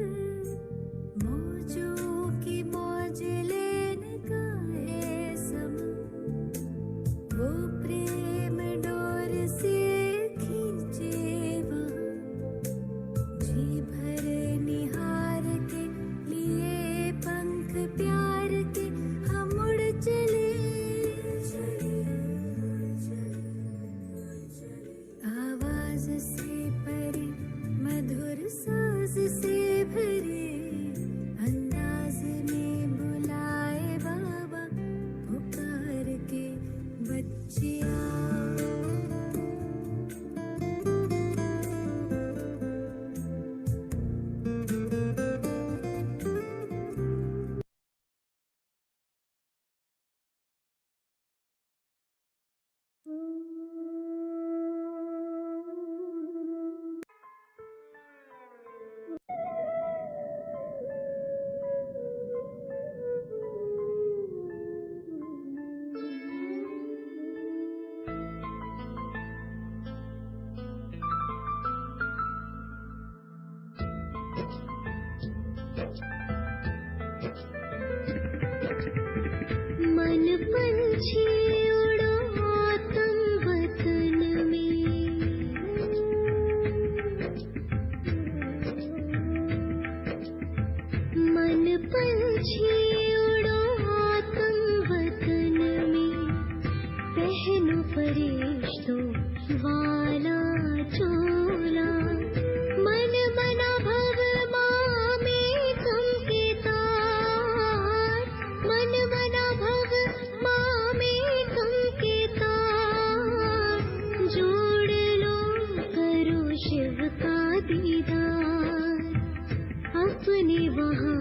मौजों की मौज लेने का है समय वो प्रेम डोर से खींचे वहाँ जी भर निहार के लिए पंख प्यार के हम उड़ चले आवाज से परे मधुर साज से भरे अंदाज में बुलाए बाबा पुकार के बच्चिया मन पंछी उड़ो आतम वतन में मन पंछी उड़ो आतम वतन में पहनो फरिश्तों वाला चोला मन मना भव माँ में चमके तार मन मना भव माँ में चमके तार जोड़ लो करो शिव का दीदार अपने वहाँ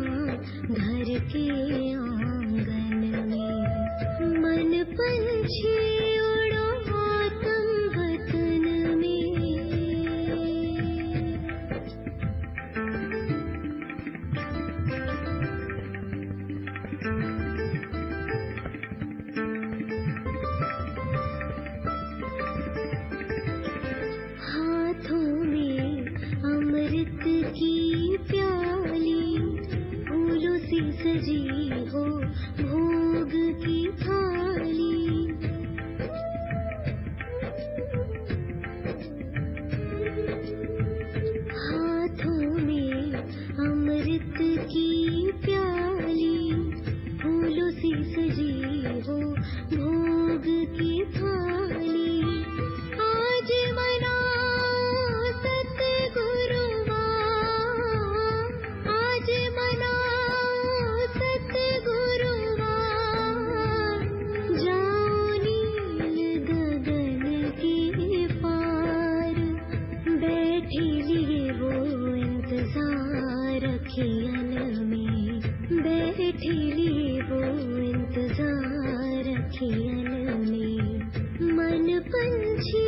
घर के आंगन में मन पंछी उड़ो आतम वतन में हाथों में अमृत की प्याली फूलों से सजी हो भोग की थाली हाथों में अमृत की प्याली फूलों से सजी हो भोग की थाली आज मनाओ सतगुरुवार आज मनाओ सतगुरुवार जाओ नील गगन के पार बैठे लिए वो इंतजार अखियन में बैठे लिए वो इंतजार अखियन में मन पंछी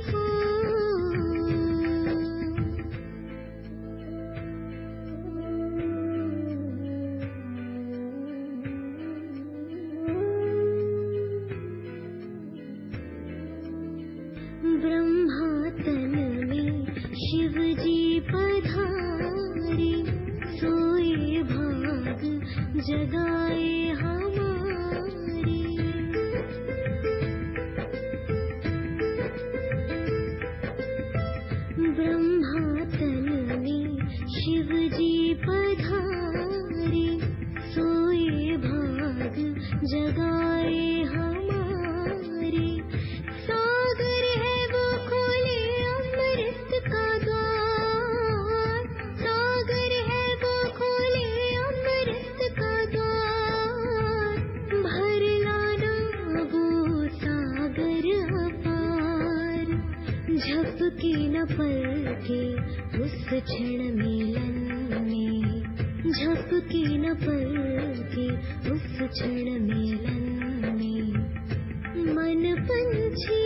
हो ब्रह्मा तन में शिव जी पधारे सोए भाग जगाए हमारे ब्रह्मा तन में शिव जी पधारे सोए भाग जगाए हमारे सागर है वो खोले अमृत का द्वार सागर है वो खोले अमृत का द्वार भर लाना वो सागर अपार झपके न पलके उस क्षण मिलन में झपके न पलके उस क्षण मिलन में मन पंछी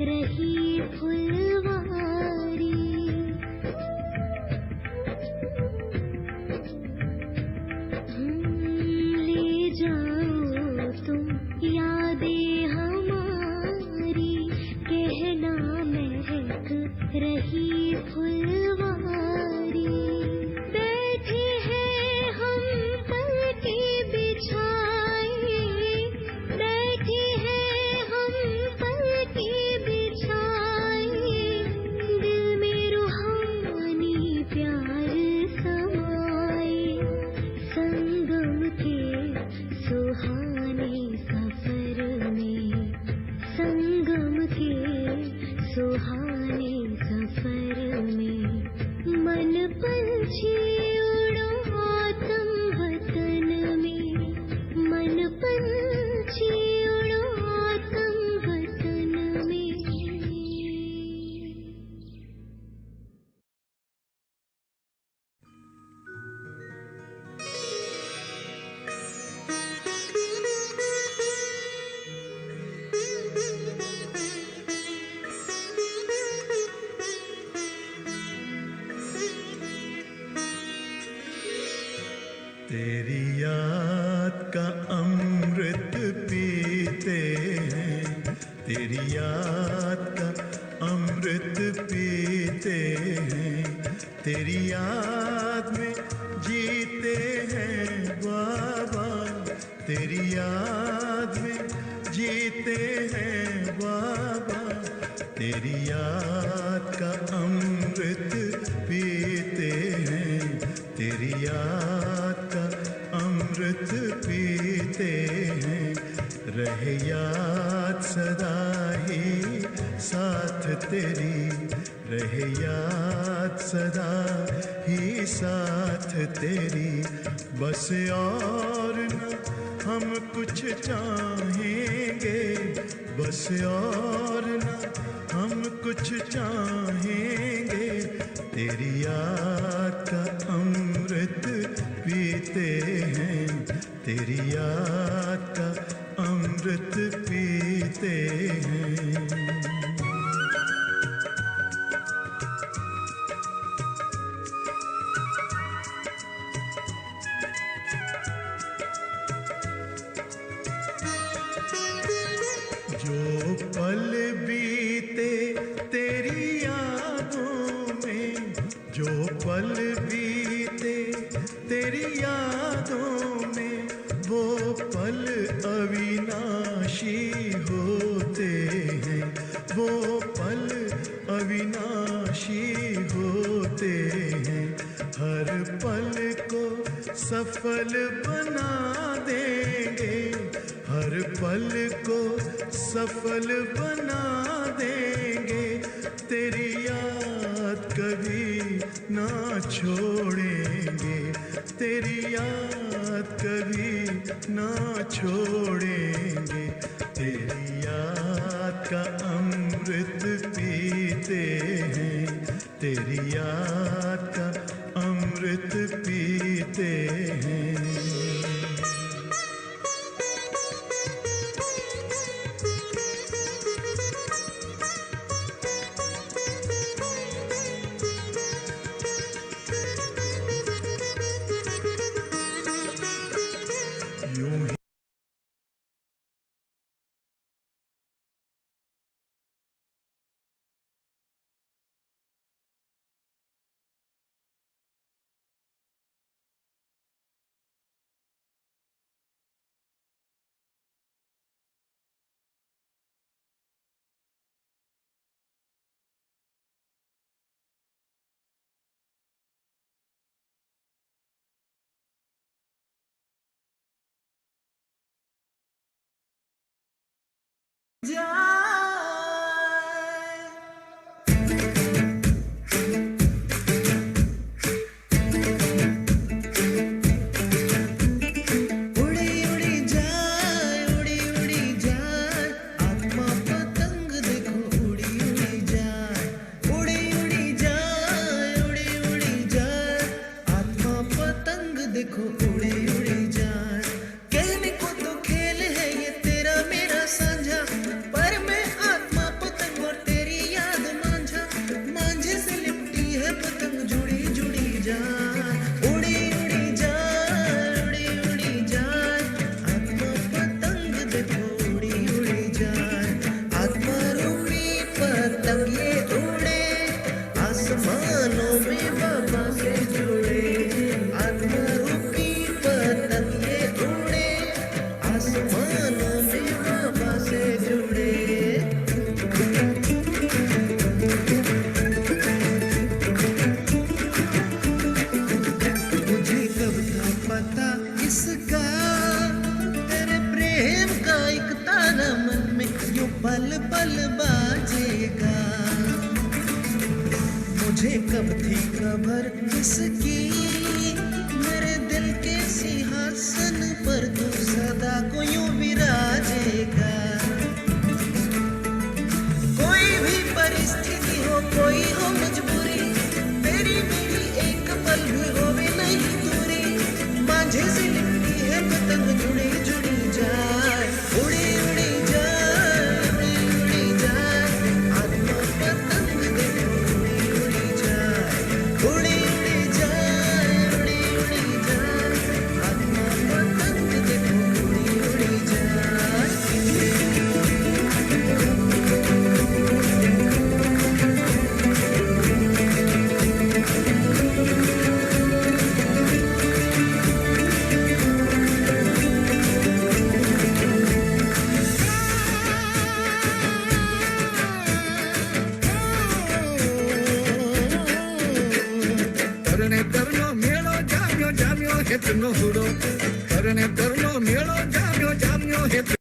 रही फुलवारी। ले जाओ तुम यादें हमारी, कहना महक रही फुलवारी। बैठे हैं हम पलके बिछाए, बैठे हैं हम पलके बिछाए, दिल में रूहानी प्यार समाए। संगम के सुहाने सफर में, संगम के सुहाने सफर में, मन पंछी उड़ो आतम वतन में, मन पंछी उड़ो आतम वतन में। तेरी याद का अमृत पीते हैं, तेरी याद का अमृत पीते हैं, तेरी याद में जीते हैं बाबा, तेरी याद में जीते हैं बाबा, तेरी याद का अमृत पीते हैं, तेरी याद का अमृत पीते हैं। रहे याद सदा ही साथ तेरी, रहे याद सदा ही साथ तेरी। बस और न हम कुछ चाहेंगे, बस और न हम कुछ चाहेंगे, तेरी याद का अमृत पीते हैं, तेरी याद का अमृत पीते हैं। जो पल बीते तेरी यादों में, जो पल बीते तेरी यादों में, वो पल अविनाशी होते हैं, वो पल अविनाशी होते हैं। हर पल को सफल बना देंगे, हर पल को सफल बना देंगे, तेरी याद कभी ना छोड़ेंगे, तेरी याद कभी ना छोड़ेंगे, तेरी याद का अमृत पीते हैं, तेरी याद का अमृत पीते हैं। देखो उड़ी उड़ी जाए, कहने को तो खेल है ये तेरा मेरा साझा, पर मैं पतंगे उड़े आसमानों में बाबा से जुड़े आत्मा रूपी पतंगे उड़े आसमानों में बाबा से जुड़े मुझे कब था पता इसका तेरे प्रेम का एक ताना मन में यूं पल पल बाजेगा मुझे कब थी खबर इसकी मेरे दिल के सिंहासन पर तू सदा को यूं विराजेगा कोई भी परिस्थिति हो कोई हो मजबूरी तेरी मेरी एक पल भी होवे नहीं दूरी मांझे से लिपटी है पतंग जुड़ी जुड़ी जाए उड़ी उड़ी जाए उड़ी उड़ी जाए आत्मा पतंग देखो उड़ी उड़ी जाए उड़ी उड़ी जाए उड़ी उड़ी जाए आत्मा पतंग देखो उड़ी उड़ी जाए तरनो मेलो जाम्यो जाम्यो हेतनो हुडो तरनो मेलो जाम्यो जाम्यो हेत